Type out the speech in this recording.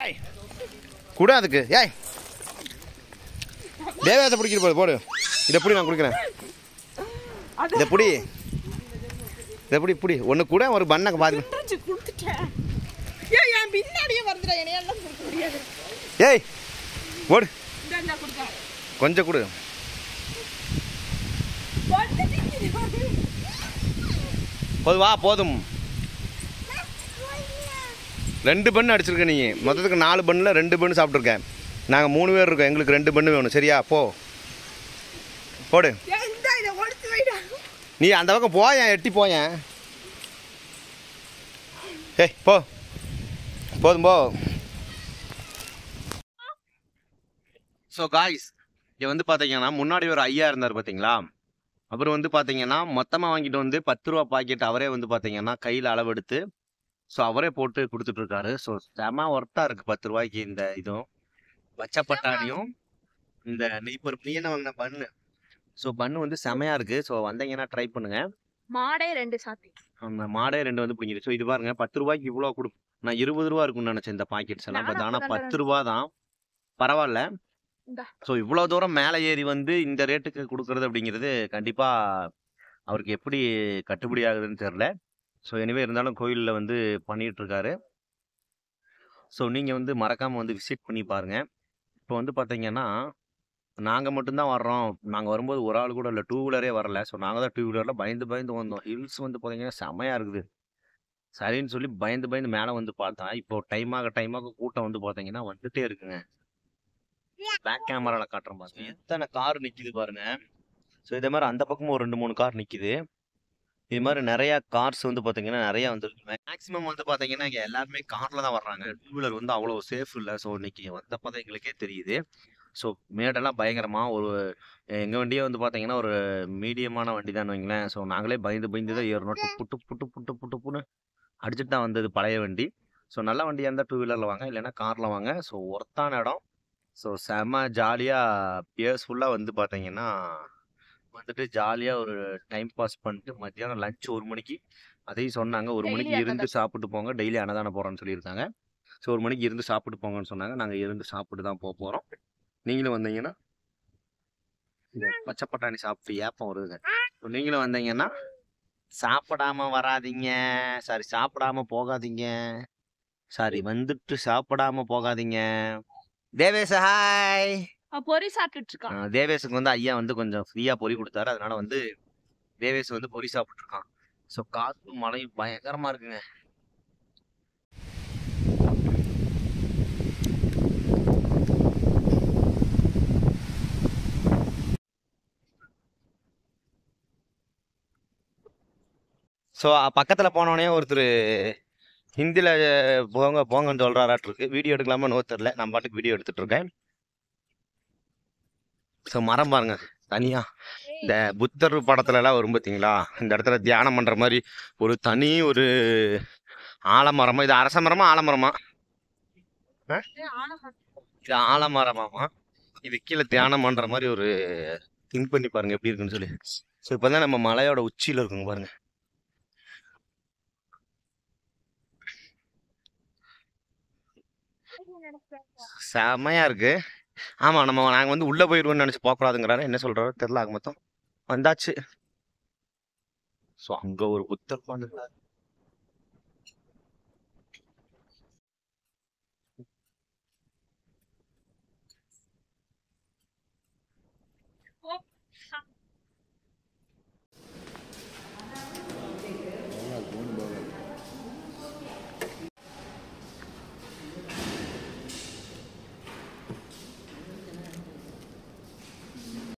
ஏய் கூட அதுக்கு ஏய் தேவதை பிடிக்கிற போது போடு. இதை பிடி, நான் குடிக்கிறேன். இதை பிடி, இதை பிடி பிடி. ஒன்று கூட ஒரு பண்ணை பாதி கொடுத்துட்டேன். ஏன் பின்னாடியே வருதுடா, என்னையெல்லாம் கொடுக்க முடியாது. ஏய் ஓடு, கொஞ்சம் கொடு. போதும் வா, போதும். 2 பண்ணு அடிச்சிருக்க நீ. மொத்தத்துக்கு 4 பண்ணில் 2 பண்ணு சாப்பிட்ருக்கேன். நாங்கள் 3 பேர் இருக்கோம், எங்களுக்கு 2 பண்ணு வேணும். சரியா? போ போடு. நீ அந்த பக்கம் போயேன், எட்டி போயேன். ஏய் போ, போதும் போ. ஸோ காய்ஸ், இங்கே வந்து பார்த்தீங்கன்னா முன்னாடி ஒரு ஐயா இருந்தார் பார்த்தீங்களா? அப்புறம் வந்து பார்த்தீங்கன்னா மொத்தமாக வாங்கிட்டு வந்து 10 ரூபா பாக்கெட் அவரே வந்து பார்த்தீங்கன்னா கையில் அளவெடுத்து ஸோ அவரே போட்டு கொடுத்துட்ருக்காரு. ஸோ செம ஒர்த்தாக இருக்குது 10 ரூபாய்க்கு இந்த இதுவும் பச்சை பட்டாணியும் இந்த இப்போ பிரியனை வாங்கின பண்ணு. ஸோ பண்ணு வந்து செமையாக இருக்குது. ஸோ வந்தீங்கன்னா ட்ரை பண்ணுங்கள். மாடே 2 சாத்தி. ஆமாம், மாடே 2 வந்து பிடிங்கிது. ஸோ இது பாருங்க 10 ரூபாய்க்கு இவ்வளோ நான் 20 ரூபா இருக்குன்னு நினச்சேன் இந்த பாக்கெட்ஸ் எல்லாம். பட் ஆனால் 10 ரூபா தான், பரவாயில்ல. ஸோ இவ்வளோ தூரம் மேலே ஏறி வந்து இந்த ரேட்டுக்கு கொடுக்குறது அப்படிங்கிறது கண்டிப்பாக அவருக்கு எப்படி கட்டுப்படி ஆகுதுன்னு தெரில. ஸோ எனிவே இருந்தாலும் கோயிலில் வந்து பண்ணிகிட்ருக்காரு. ஸோ நீங்கள் வந்து மறக்காமல் வந்து விசிட் பண்ணி பாருங்கள். இப்போ வந்து பார்த்தீங்கன்னா நாங்கள் மட்டும்தான் வர்றோம். நாங்கள் வரும்போது ஒரு ஆள் கூட இல்லை, 2 வீலரே வரல. ஸோ நாங்கள் தான் 2 வீலரில் பயந்து பயந்து வந்தோம். ஹில்ஸ் வந்து பார்த்தீங்கன்னா செமையாக இருக்குது. சரின்னு சொல்லி பயந்து பயந்து மேலே வந்து பார்த்தேன். இப்போ டைமாக கூட்டம் வந்து பார்த்தீங்கன்னா வந்துட்டே இருக்குங்க. பேக் கேமராவில் காட்டுறோம் பாருங்க, எத்தனை கார் நிற்கிது பாருங்க. ஸோ இதே மாதிரி அந்த பக்கமும் ஒரு 2-3 கார் நிற்கிது. இது மாதிரி நிறையா கார்ஸ் வந்து பார்த்தீங்கன்னா நிறையா வந்துருக்கு. மேக்ஸிமம் வந்து பார்த்தீங்கன்னா இங்கே எல்லாருமே காரில் தான் வர்றாங்க. 2 வீலர் வந்து அவ்வளோ சேஃப் இல்லை. ஸோ இன்னைக்கு வந்தப்போ தான் எங்களுக்கே தெரியுது. ஸோ மேடெல்லாம் பயங்கரமாக ஒரு எங்கள் வண்டியே வந்து பார்த்தீங்கன்னா ஒரு மீடியமான வண்டி தான் வைங்களேன். ஸோ நாங்களே பயந்து பயந்து தான் ஏறணும். புட்டுப்புன்னு அடிச்சுட்டு தான் வந்தது பழைய வண்டி. ஸோ நல்ல வண்டியாக இருந்தால் 2 வீலரில் வாங்க, இல்லைன்னா காரில் வாங்க. ஸோ ஒர்த்தான இடம். ஸோ செம்ம ஜாலியாக பியர்ஸ்ஃபுல்லாக வந்து பார்த்தீங்கன்னா வந்துட்டு ஜாலியாக ஒரு டைம் பாஸ் பண்ணிட்டு மத்தியானம் லஞ்ச் 1 மணிக்கு அதையும் சொன்னாங்க. 1 மணிக்கு இருந்து சாப்பிட்டு போங்க, டெய்லி அன்னதானம் போகிறோன்னு சொல்லியிருக்காங்க. ஸோ 1 மணிக்கு இருந்து சாப்பிட்டு போங்கன்னு சொன்னாங்க. நாங்கள் இருந்து சாப்பிட்டு தான் போகிறோம். நீங்களும் வந்தீங்கன்னா பச்சை பட்டாணி சாப்பிட்டு ஏப்பம் வருதுங்க. ஸோ நீங்களும் வந்தீங்கன்னா சாப்பிடாம வராதிங்க, சாரி சாப்பிடாம போகாதீங்க, சாரி வந்துட்டு சாப்பிடாம போகாதீங்க. தேவேஷ் ஹாய். பொரி சாப்பிட்டுட்டு இருக்கான். தேவேஷுக்கு வந்து ஐயா வந்து கொஞ்சம் ஃப்ரீயா பொரி கொடுத்தாரு. அதனால வந்து தேவேஷ் வந்து பொரி சாப்பிட்டு இருக்கான். ஸோ காற்றும் மழையும் பயங்கரமா இருக்குங்க. ஸோ பக்கத்தில் போனோடனே ஒருத்தர் ஹிந்தியில் போங்க போங்கன்னு சொல்கிறாராட்டிருக்கு. வீடியோ எடுக்கலாமா நோ தெரில, நான் பாட்டுக்கு வீடியோ எடுத்துகிட்டு இருக்கேன். ஸோ மரம் பாருங்க தனியாக, இந்த புத்தர் படத்துலலாம் வரும் பார்த்தீங்களா, இந்த இடத்துல தியானம் பண்ணுற மாதிரி ஒரு தனி ஒரு ஆலமரமா, இது அரச மரமா ஆலமரமா? இது ஆலமரமாமா. இது கீழே தியானம் பண்ணுற மாதிரி ஒரு திங்க் பண்ணி பாருங்க எப்படி இருக்குன்னு சொல்லி. ஸோ இப்போ தான் நம்ம மலையோட உச்சியில் இருக்குங்க பாருங்க. செமையா இருக்கு. ஆமா, நாங்க வந்து உள்ள போயிடுவோம்னு நினைச்சு போகக்கூடாதுங்கிறாரு. என்ன சொல்றாரு தெரியல. ஆக மொத்தம் வந்தாச்சு. ஸோ அங்க ஒரு புத்தர் உட்காந்துருக்காரு.